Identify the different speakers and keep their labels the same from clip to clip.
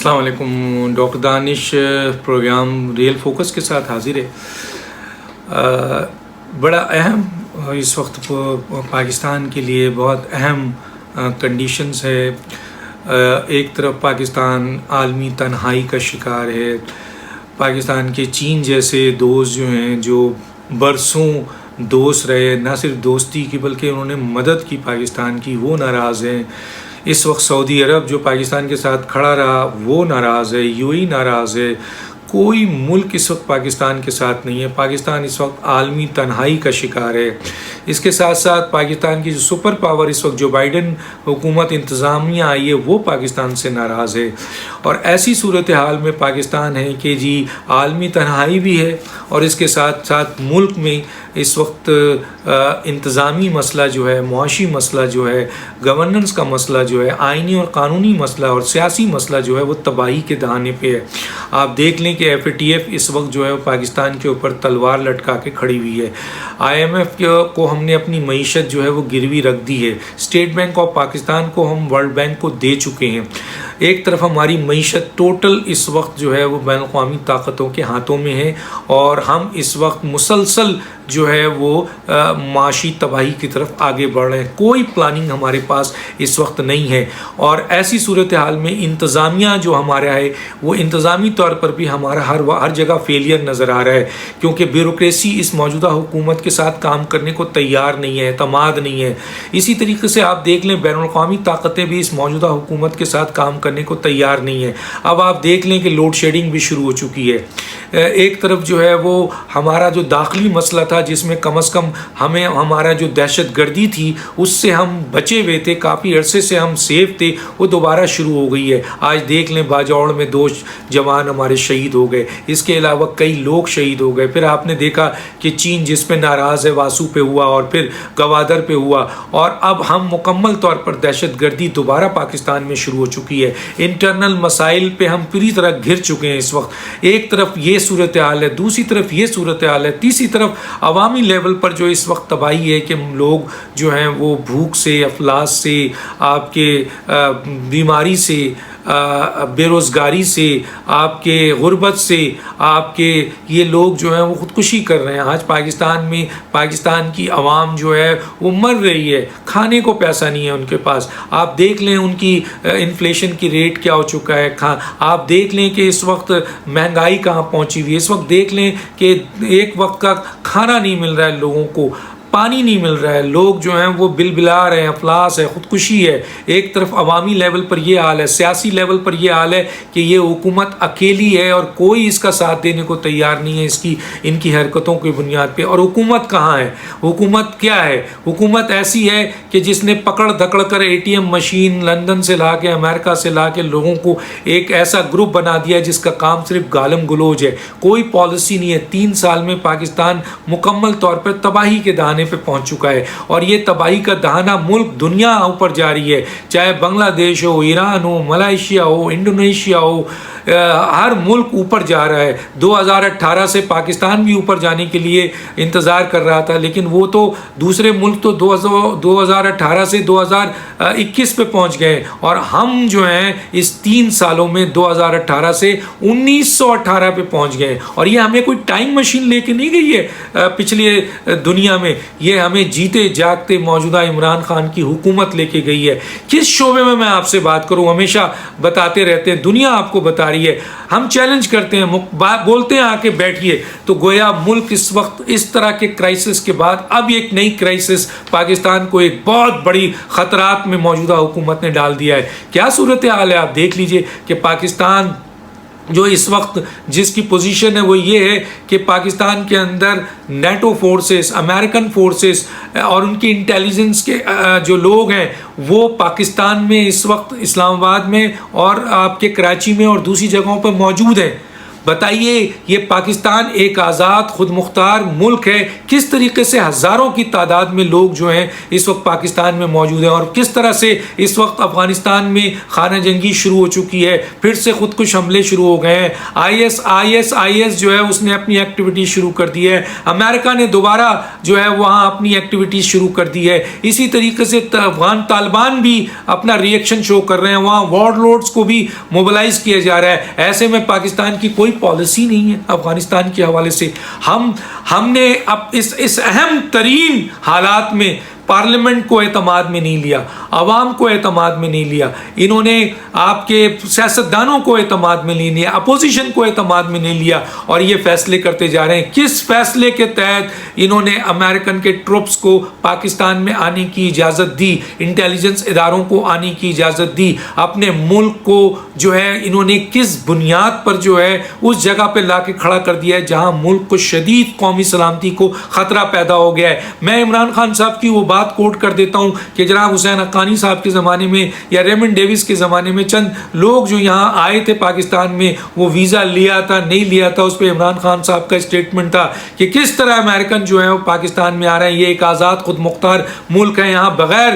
Speaker 1: السلام علیکم. ڈاکٹر دانش programme real focus کے ساتھ حاضر ہے. بڑا اہم اس وقت پاکستان کے لیے بہت اہم کنڈیشنز ہے. ایک طرف پاکستان عالمی تنہائی کا شکار ہے. پاکستان کے چین جیسے دوست جو ہیں، جو برسوں دوست رہے، نہ صرف دوستی کی بلکہ انہوں نے مدد کی پاکستان کی، وہ ناراض ہیں. اس وقت سعودی عرب جو پاکستان کے ساتھ کھڑا رہا وہ ناراض ہے. یو اے ناراض ہے. کوئی ملک اس وقت پاکستان کے ساتھ نہیں ہے. پاکستان اس وقت عالمی تنہائی کا شکار ہے. اس کے ساتھ ساتھ پاکستان کی جو سپر پاور اس وقت جو بائیڈن حکومت انتظامیہ آئی ہے وہ پاکستان سے ناراض ہے. اور ایسی صورتحال میں پاکستان ہے کہ جی عالمی تنہائی بھی ہے اور اس کے ساتھ ساتھ ملک میں اس وقت انتظامی مسئلہ جو ہے، معاشی مسئلہ جو ہے، گورننس کا مسئلہ جو ہے، آئینی اور قانونی مسئلہ اور سیاسی مسئلہ جو ہے وہ تباہی کے دہانے پہ ہے. آپ دیکھ لیں کہ FATF اس وقت جو ہے وہ پاکستان کے اوپر تلوار لٹکا کے کھڑی ہوئی ہے. IMF کو ہم نے اپنی معیشت جو ہے وہ گروی رکھ دی ہے. اسٹیٹ بینک آف پاکستان کو ہم ورلڈ بینک کو دے چکے ہیں. ایک طرف ہماری معیشت ٹوٹل اس وقت جو ہے وہ بین الاقوامی طاقتوں کے ہاتھوں میں ہے اور ہم اس وقت مسلسل جو ہے وہ معاشی تباہی کی طرف آگے بڑھ رہے ہیں. کوئی پلاننگ ہمارے پاس اس وقت نہیں ہے اور ایسی صورتحال میں انتظامیہ جو ہمارا ہے وہ انتظامی طور پر بھی ہمارا ہر جگہ فیلئر نظر آ رہا ہے، کیونکہ بیوروکریسی اس موجودہ حکومت کے ساتھ کام کرنے کو تیار نہیں ہے، اعتماد نہیں ہے. اسی طریقے سے آپ دیکھ لیں بین الاقوامی طاقتیں بھی اس موجودہ حکومت کے ساتھ کام کرنے کو تیار نہیں ہے. اب آپ دیکھ لیں کہ لوڈ شیڈنگ بھی شروع ہو چکی ہے. ایک طرف جو ہے وہ ہمارا جو داخلی مسئلہ تھا جس میں کم از کم ہمیں ہمارا جو دہشت گردی تھی اس سے ہم بچے ہوئے تھے، کافی عرصے سے ہم سیف تھے، وہ دوبارہ شروع ہو گئی ہے. آج دیکھ لیں باجوڑ میں 2 جوان ہمارے شہید ہو گئے، اس کے علاوہ کئی لوگ شہید ہو گئے. پھر آپ نے دیکھا کہ چین جس پہ ناراض ہے واسو پہ ہوا اور پھر گوادر پہ ہوا اور اب ہم مکمل طور پر دہشت گردی دوبارہ پاکستان میں شروع ہو چکی ہے. انٹرنل مسائل پہ ہم پوری طرح گھر چکے ہیں اس وقت. ایک طرف یہ صورتحال ہے، دوسری طرف یہ صورتحال ہے، تیسری طرف عوامی لیول پر جو اس وقت تباہی ہے کہ لوگ جو ہیں وہ بھوک سے، افلاس سے، آپ کے بیماری سے، بے روزگاری سے، آپ کے غربت سے، آپ کے یہ لوگ جو ہیں وہ خودکشی کر رہے ہیں. آج پاکستان میں پاکستان کی عوام جو ہے وہ مر رہی ہے، کھانے کو پیسہ نہیں ہے ان کے پاس. آپ دیکھ لیں ان کی انفلیشن کی ریٹ کیا ہو چکا ہے. آپ دیکھ لیں کہ اس وقت مہنگائی کہاں پہنچی ہوئی ہے. اس وقت دیکھ لیں کہ ایک وقت کا کھانا نہیں مل رہا ہے لوگوں کو، پانی نہیں مل رہا ہے، لوگ جو ہیں وہ بل بلا رہے ہیں، افلاس ہے، خودکشی ہے. ایک طرف عوامی لیول پر یہ حال ہے، سیاسی لیول پر یہ حال ہے کہ یہ حکومت اکیلی ہے اور کوئی اس کا ساتھ دینے کو تیار نہیں ہے ان کی حرکتوں کی بنیاد پہ. اور حکومت کہاں ہے؟ حکومت کیا ہے؟ حکومت ایسی ہے کہ جس نے پکڑ دکڑ کر ATM مشین لندن سے لا کے، امریکہ سے لا کے لوگوں کو ایک ایسا گروپ بنا دیا جس کا کام صرف گالم گلوچ ہے. کوئی پالیسی نہیں ہے. 3 سال میں پاکستان مکمل طور پر تباہی کے دہانے پہ پہنچ چکا ہے اور یہ تباہی کا دہانہ ملک دنیا اوپر جاری ہے، چاہے بنگلہ دیش ہو، ایران ہو، ملائیشیا ہو، انڈونیشیا ہو، ہر ملک اوپر جا رہا ہے. 2018 سے پاکستان بھی اوپر جانے کے لیے انتظار کر رہا تھا، لیکن وہ تو دوسرے ملک تو 2018 سے 2021 پہ پہنچ گئے اور ہم جو ہیں اس 3 سالوں میں 2018 سے 1918 پہ پہنچ گئے. اور یہ ہمیں کوئی ٹائم مشین لے کے نہیں گئی ہے پچھلی دنیا میں، یہ ہمیں جیتے جاگتے موجودہ عمران خان کی حکومت لے کے گئی ہے. کس شعبے میں آپ سے بات کروں، ہمیشہ بتاتے رہتے ہیں، دنیا آپ کو بتا رہی ہے. ہم چیلنج کرتے ہیں، بولتے ہیں آ کے بیٹھیے، تو گویا ملک اس وقت اس طرح کے کرائسس کے بعد اب ایک نئی کرائسس پاکستان کو ایک بہت بڑی خطرات میں موجودہ حکومت نے ڈال دیا ہے. کیا صورتحال ہے؟ آپ دیکھ لیجئے کہ پاکستان جو اس وقت جس کی پوزیشن ہے وہ یہ ہے کہ پاکستان کے اندر نیٹو فورسز، امریکن فورسز اور ان کی انٹیلیجنس کے جو لوگ ہیں وہ پاکستان میں اس وقت اسلام آباد میں اور آپ کے کراچی میں اور دوسری جگہوں پر موجود ہیں. بتائیے یہ پاکستان ایک آزاد خود مختار ملک ہے، کس طریقے سے ہزاروں کی تعداد میں لوگ جو ہیں اس وقت پاکستان میں موجود ہیں، اور کس طرح سے اس وقت افغانستان میں خانہ جنگی شروع ہو چکی ہے، پھر سے خودکش حملے شروع ہو گئے ہیں، آئی ایس جو ہے اس نے اپنی ایکٹیویٹی شروع کر دی ہے، امریکہ نے دوبارہ جو ہے وہاں اپنی ایکٹیویٹی شروع کر دی ہے، اسی طریقے سے افغان طالبان بھی اپنا ری ایکشن شو کر رہے ہیں، وہاں وارڈ لورڈز کو بھی موبلائز کیا جا رہا ہے۔ ایسے میں پاکستان کی کوئی پالیسی نہیں ہے افغانستان کے حوالے سے۔ ہم نے اب اس اہم ترین حالات میں پارلیمنٹ کو اعتماد میں نہیں لیا، عوام کو اعتماد میں نہیں لیا، انہوں نے آپ کے سیاستدانوں کو اعتماد میں نہیں لیا، اپوزیشن کو اعتماد میں نہیں لیا، اور یہ فیصلے کرتے جا رہے ہیں۔ کس فیصلے کے تحت انہوں نے امریکن کے ٹروپس کو پاکستان میں آنے کی اجازت دی، انٹیلیجنس اداروں کو آنے کی اجازت دی، اپنے ملک کو جو ہے انہوں نے کس بنیاد پر جو ہے اس جگہ پہ لا کے کھڑا کر دیا ہے جہاں ملک کو شدید قومی سلامتی کو خطرہ پیدا ہو گیا ہے۔ میں عمران خان صاحب کی وہ بات کوٹ کر دیتا ہوں کہ جناب حسین حقانی صاحب کے زمانے میں یا ریمنڈ ڈیوس کے زمانے میں چند لوگ جو یہاں آئے تھے پاکستان میں، وہ ویزا لیا تھا نہیں لیا تھا، اس پہ عمران خان صاحب کا اسٹیٹمنٹ تھا کہ کس طرح امریکن جو ہے وہ پاکستان میں آ رہے ہیں، یہ ایک آزاد خود مختار ملک ہے، یہاں بغیر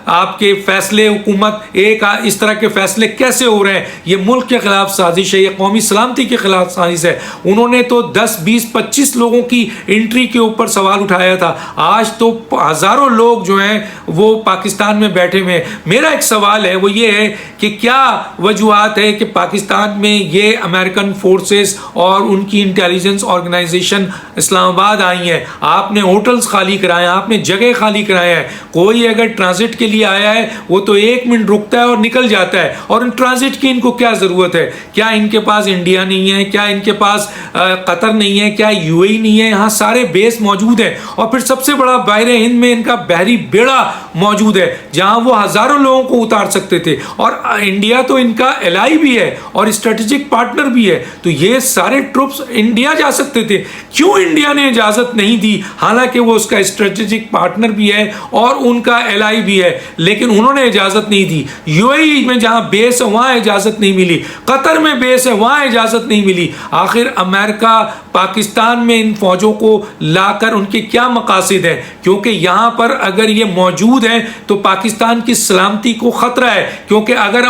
Speaker 1: آپ کے فیصلے حکومت ایک اس طرح کے فیصلے کیسے ہو رہے ہیں، یہ ملک کے خلاف سازش ہے، یہ قومی سلامتی کے خلاف سازش ہے۔ انہوں نے تو 10 20 25 لوگوں کی انٹری کے اوپر سوال اٹھایا تھا، آج تو ہزاروں لوگ جو ہیں وہ پاکستان میں بیٹھے ہوئے ہیں۔ میرا ایک سوال ہے وہ یہ ہے کہ کیا وجوہات ہے کہ پاکستان میں یہ امریکن فورسز اور ان کی انٹیلیجنس آرگنائزیشن اسلام آباد آئی ہیں، آپ نے ہوٹلز خالی کرائے ہیں، آپ نے جگہ خالی کرائے ہیں، کوئی اگر ٹرانزٹ کے لیے آیا ہے وہ تو 1 منٹ رکتا ہے اور نکل جاتا ہے، اور ان ٹرانزٹ کی ان کو کیا ضرورت ہے؟ کیا ان کے پاس انڈیا نہیں ہے؟ کیا ان کے پاس قطر نہیں ہے؟ کیا یو اے ای نہیں ہے؟ یہاں سارے بیس موجود ہیں، اور پھر سب سے بڑا باہر ہند میں ان کا بحری بیڑا موجود ہے جہاں وہ ہزاروں لوگوں کو اتار سکتے تھے، اور انڈیا تو ان کا الائی بھی ہے اور اسٹریٹجک پارٹنر بھی ہے، تو یہ سارے ٹروپس انڈیا جا سکتے تھے، کیوں انڈیا نے اجازت نہیں دی؟ حالانکہ وہ اس کا اسٹریٹجک پارٹنر بھی ہے اور ان کا الائی بھی ہے، لیکن انہوں نے اجازت نہیں دی۔ یو اے ای میں جہاں بیس ہے وہاں اجازت نہیں ملی، قطر میں بیس ہے وہاں اجازت نہیں ملی۔ آخر امریکہ پاکستان میں ان فوجوں کو لا کر ان کے کیا مقاصد ہیں؟ کیونکہ یہاں پر اگر یہ موجود ہیں تو پاکستان کی سلامتی کو خطرہ ہے، کیونکہ اگر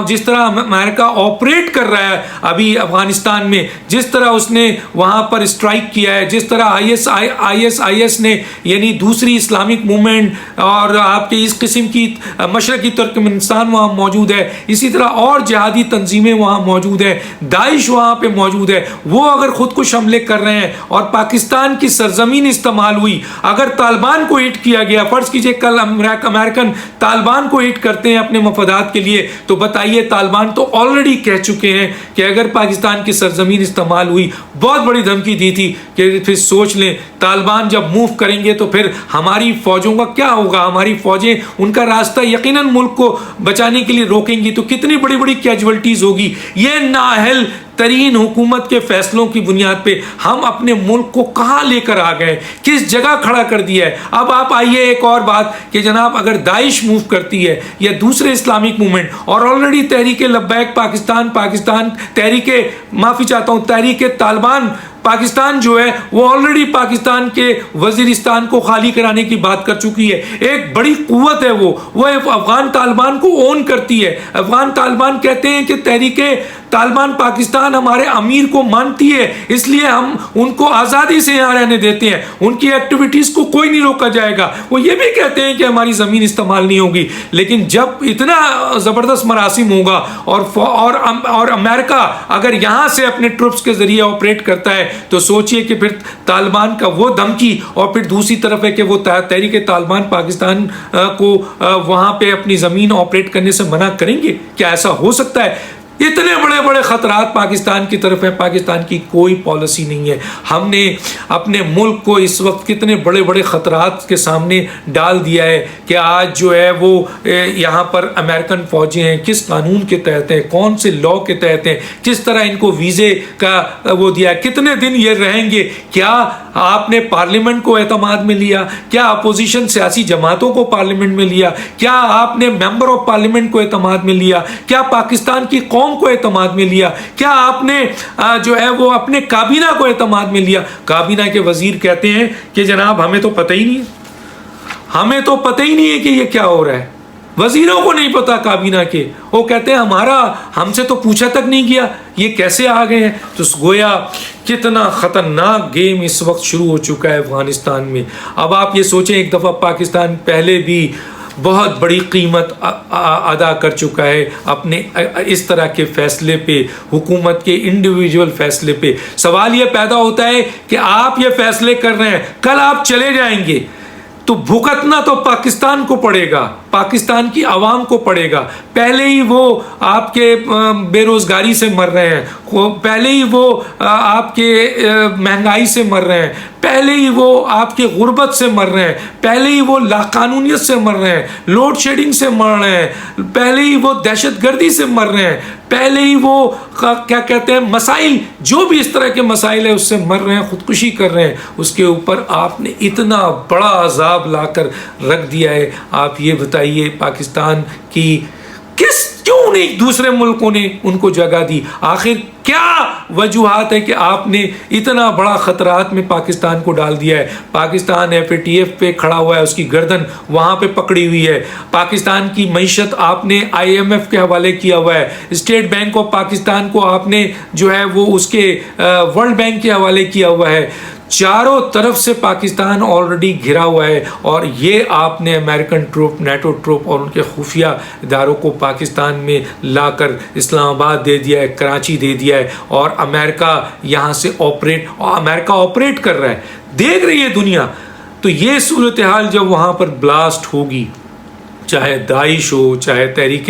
Speaker 1: جس طرح امریکہ آپریٹ کر رہا ہے ابھی افغانستان میں، جس طرح اس نے وہاں پر اسٹرائک کیا ہے، جس طرح آئی ایس نے یعنی دوسری اسلامک موومنٹ اور آپ کے اس قسم کی مشرقی ترکمنستان وہاں موجود ہے، اسی طرح اور جہادی تنظیمیں وہاں موجود ہیں، داعش وہاں پہ موجود ہے، وہ اگر خودکش حملے کر رہے ہیں اور پاکستان کی سرزمین استعمال ہوئی، اگر طالبان کو ہٹ کیا گیا، فرض کیجئے کل امریکن طالبان کو ہٹ کرتے ہیں اپنے مفادات کے لیے، تو بتائیے طالبان تو آلریڈی کہہ چکے ہیں کہ اگر پاکستان کی سرزمین استعمال ہوئی، بہت بڑی دھمکی دی تھی کہ پھر سوچ لیں طالبان جب موو کریں گے تو پھر ہماری فوجوں کا کیا ہوگا، ہماری فوجیں ان کا راستہ یقیناً ملک کو بچانے کے لیے روکیں گی، تو کتنی بڑی بڑی کیجولٹیز ہوگی۔ یہ نااہل ترین حکومت کے فیصلوں کی بنیاد پہ ہم اپنے ملک کو کہاں لے کر آ گئے، کس جگہ کھڑا کر دیا ہے۔ اب آپ آئیے ایک اور بات کہ جناب اگر داعش موو کرتی ہے یا دوسرے اسلامک موومنٹ، اور آلریڈی تحریک لبیک پاکستان تحریک طالبان پاکستان جو ہے وہ آلریڈی پاکستان کے وزیرستان کو خالی کرانے کی بات کر چکی ہے، ایک بڑی قوت ہے وہ افغان طالبان کو اون کرتی ہے۔ افغان طالبان کہتے ہیں کہ تحریک طالبان پاکستان ہمارے امیر کو مانتی ہے، اس لیے ہم ان کو آزادی سے یہاں رہنے دیتے ہیں، ان کی ایکٹیویٹیز کو کوئی نہیں روکا جائے گا۔ وہ یہ بھی کہتے ہیں کہ ہماری زمین استعمال نہیں ہوگی، لیکن جب اتنا زبردست مراسم ہوگا اور امریکہ اگر یہاں سے اپنے ٹروپس کے ذریعے آپریٹ کرتا ہے تو سوچئے کہ پھر طالبان کا وہ دھمکی، اور پھر دوسری طرف ہے کہ وہ تحریک طالبان پاکستان کو وہاں پہ اپنی زمین آپریٹ کرنے سے منع کریں گے؟ کیا ایسا ہو سکتا ہے؟ اتنے بڑے بڑے خطرات پاکستان کی طرف ہیں، پاکستان کی کوئی پالیسی نہیں ہے۔ ہم نے اپنے ملک کو اس وقت کتنے بڑے بڑے خطرات کے سامنے ڈال دیا ہے کہ آج جو ہے وہ یہاں پر امریکن فوجیں ہیں، کس قانون کے تحت ہیں، کون سے لاء کے تحت ہیں، کس طرح ان کو ویزے کا وہ دیا ہے، کتنے دن یہ رہیں گے۔ کیا آپ نے پارلیمنٹ کو اعتماد میں لیا؟ کیا اپوزیشن سیاسی جماعتوں کو پارلیمنٹ میں لیا؟ کیا آپ نے ممبر آف پارلیمنٹ کو اعتماد میں لیا؟ کیا پاکستان کی قوم قوم کو اعتماد میں لیا؟ کیا آپ نے جو ہے وہ اپنے کابینہ کو اعتماد میں لیا؟ کابینہ کے وزیر کہتے ہیں کہ جناب ہمیں تو پتہ ہی نہیں ہے، ہمیں تو پتہ ہی نہیں ہے کہ یہ کیا ہو رہا ہے، وزیروں کو نہیں پتا کابینہ کے، وہ کہتے ہیں ہم سے تو پوچھا تک نہیں کیا، یہ کیسے آ گئے ہیں؟ تو گویا کتنا خطرناک گیم اس وقت شروع ہو چکا ہے افغانستان میں۔ اب آپ یہ سوچیں، ایک دفعہ پاکستان پہلے بھی بہت بڑی قیمت ادا کر چکا ہے اپنے اس طرح کے فیصلے پہ، حکومت کے انڈیویجول فیصلے پہ۔ سوال یہ پیدا ہوتا ہے کہ آپ یہ فیصلے کر رہے ہیں، کل آپ چلے جائیں گے تو بھگتنا تو پاکستان کو پڑے گا، پاکستان کی عوام کو پڑے گا۔ پہلے ہی وہ آپ کے بے روزگاری سے مر رہے ہیں، پہلے ہی وہ آپ کے مہنگائی سے مر رہے ہیں، پہلے ہی وہ آپ کے غربت سے مر رہے ہیں، پہلے ہی وہ لاقانونیت سے مر رہے ہیں، لوڈ شیڈنگ سے مر رہے ہیں، پہلے ہی وہ دہشت گردی سے مر رہے ہیں، پہلے ہی وہ کیا کہتے ہیں مسائل، جو بھی اس طرح کے مسائل ہیں اس سے مر رہے ہیں، خودکشی کر رہے ہیں۔ اس کے اوپر آپ نے اتنا بڑا عذاب لا کر رکھ دیا ہے۔ آپ یہ بتائیے پاکستان کی کیوں نہیں دوسرے ملکوں نے ان کو جگہ دی؟ آخر کیا وجوہات ہے کہ آپ نے اتنا بڑا خطرات میں پاکستان کو ڈال دیا ہے؟ پاکستان FATF پہ کھڑا ہوا ہے، اس کی گردن وہاں پہ پکڑی ہوئی ہے۔ پاکستان کی معیشت آپ نے IMF کے حوالے کیا ہوا ہے، اسٹیٹ بینک آف پاکستان کو آپ نے جو ہے وہ اس کے ورلڈ بینک کے حوالے کیا ہوا ہے۔ چاروں طرف سے پاکستان آلریڈی گھرا ہوا ہے، اور یہ آپ نے امریکن ٹروپ، نیٹو ٹروپ اور ان کے خفیہ اداروں کو پاکستان میں لا کر اسلام آباد دے دیا ہے، کراچی دے دیا ہے، اور امریکہ یہاں سے امریکہ آپریٹ کر رہا ہے، دیکھ رہی ہے دنیا۔ تو یہ صورتحال جب وہاں پر بلاسٹ ہوگی، چاہے داعش ہو، چاہے تحریک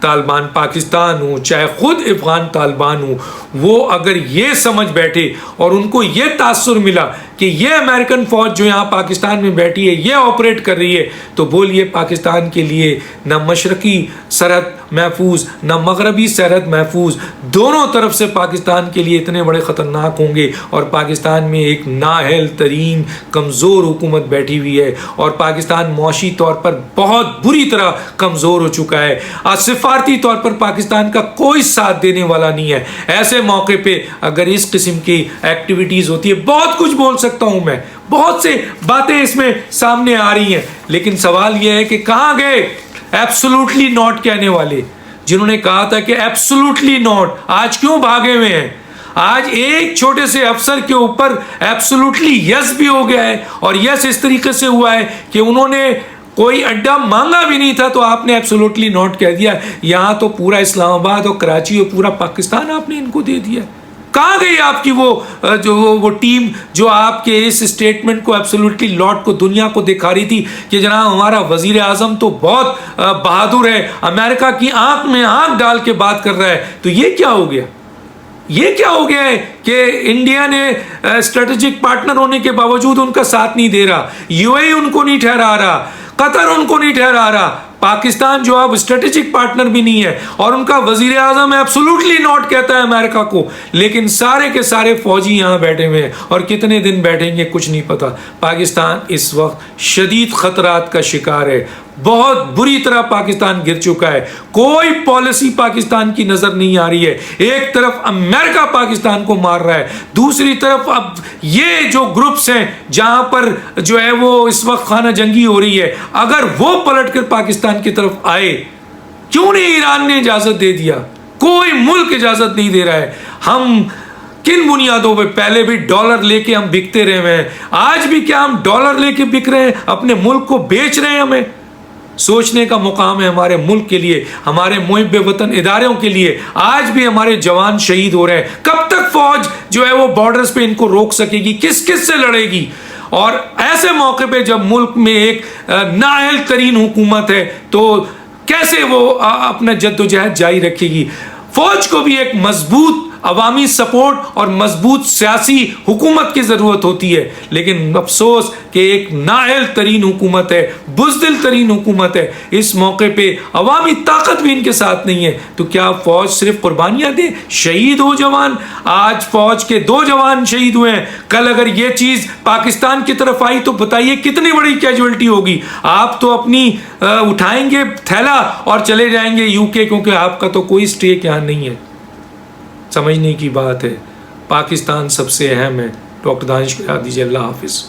Speaker 1: طالبان پاکستان ہو، چاہے خود افغان طالبان ہو، وہ اگر یہ سمجھ بیٹھے اور ان کو یہ تاثر ملا کہ یہ امریکن فوج جو یہاں پاکستان میں بیٹھی ہے یہ آپریٹ کر رہی ہے، تو بولیے پاکستان کے لیے نہ مشرقی سرحد محفوظ نہ مغربی سرحد محفوظ، دونوں طرف سے پاکستان کے لیے اتنے بڑے خطرناک ہوں گے۔ اور پاکستان میں ایک نااہل ترین کمزور حکومت بیٹھی ہوئی ہے، اور پاکستان معاشی طور پر بہت بری طرح کمزور ہو چکا ہے، سفارتی طور پر پاکستان کا کوئی ساتھ دینے والا نہیں ہے۔ ایسے موقع پہ اگر اس قسم کی ایکٹیویٹیز ہوتی ہے، بہت کچھ بول سکتا ہوں میں، بہت سے باتیں اس میں سامنے آ رہی ہیں، لیکن سوال یہ ہے کہ کہاں گئے ایبسولوٹلی ناٹ کہنے والے، جنہوں نے کہا تھا کہ ایبسولوٹلی ناٹ؟ آج کیوں بھاگے ہوئے ہیں؟ آج ایک چھوٹے سے افسر کے اوپر ایبسولوٹلی یس بھی ہو گیا ہے، اور یس اس طریقے سے ہوا ہے کہ انہوں نے کوئی اڈا مانگا بھی نہیں تھا تو آپ نے ایبسولوٹلی نوٹ کہہ دیا۔ یہاں تو پورا اسلام آباد اور کراچی اور پورا پاکستان آپ نے ان کو دے دیا۔ کہاں گئی آپ کی وہ ٹیم جو آپ کے اس اسٹیٹمنٹ کو ایبسولوٹلی نوٹ کو دنیا کو دکھا رہی تھی کہ جناب ہمارا وزیر اعظم تو بہت بہادر ہے، امریکہ کی آنکھ میں آنکھ ڈال کے بات کر رہا ہے؟ تو یہ کیا ہو گیا؟ یہ کیا ہو گیا ہے کہ انڈیا نے اسٹریٹجک پارٹنر ہونے کے باوجود ان کا ساتھ نہیں دے رہا، UAE ان کو نہیں ٹھہرا رہا، قطر ان کو نہیں ٹھہرا رہا، پاکستان جو اب اسٹریٹجک پارٹنر بھی نہیں ہے، اور ان کا وزیر اعظم ایبسولوٹلی ناٹ کہتا ہے امریکہ کو، لیکن سارے کے سارے فوجی یہاں بیٹھے ہوئے ہیں، اور کتنے دن بیٹھیں گے کچھ نہیں پتا۔ پاکستان اس وقت شدید خطرات کا شکار ہے، بہت بری طرح پاکستان گر چکا ہے، کوئی پالیسی پاکستان کی نظر نہیں آ رہی ہے۔ ایک طرف امریکہ پاکستان کو مار رہا ہے، دوسری طرف اب یہ جو گروپس ہیں جہاں پر جو ہے وہ اس وقت خانہ جنگی ہو رہی ہے، اگر وہ پلٹ کر پاکستان کی طرف آئے، کیوں نہیں ایران نے اجازت دے دیا؟ کوئی ملک اجازت نہیں دے رہا ہے۔ ہم کن بنیادوں پہ پہلے بھی ڈالر لے کے ہم بکتے رہے ہیں، آج بھی کیا ہم ڈالر لے کے بک رہے ہیں؟ اپنے ملک کو بیچ رہے ہیں؟ ہمیں سوچنے کا مقام ہے ہمارے ملک کے لیے، ہمارے محب وطن اداروں کے لیے۔ آج بھی ہمارے جوان شہید ہو رہے ہیں، کب تک فوج جو ہے وہ بارڈرز پہ ان کو روک سکے گی؟ کس کس سے لڑے گی؟ اور ایسے موقع پہ جب ملک میں ایک نااہل ترین حکومت ہے تو کیسے وہ اپنا جد و جہد جاری رکھے گی؟ فوج کو بھی ایک مضبوط عوامی سپورٹ اور مضبوط سیاسی حکومت کی ضرورت ہوتی ہے، لیکن افسوس کہ ایک نااہل ترین حکومت ہے، بزدل ترین حکومت ہے، اس موقع پہ عوامی طاقت بھی ان کے ساتھ نہیں ہے۔ تو کیا فوج صرف قربانیاں دے؟ شہید ہو جوان، آج فوج کے 2 جوان شہید ہوئے ہیں، کل اگر یہ چیز پاکستان کی طرف آئی تو بتائیے کتنی بڑی کیجولٹی ہوگی۔ آپ تو اپنی اٹھائیں گے تھیلا اور چلے جائیں گے UK، کیونکہ آپ کا تو کوئی اسٹیک یہاں نہیں ہے۔ سمجھنے کی بات ہے، پاکستان سب سے اہم ہے۔ ڈاکٹر دانش کو یاد دیجیے۔ اللہ حافظ۔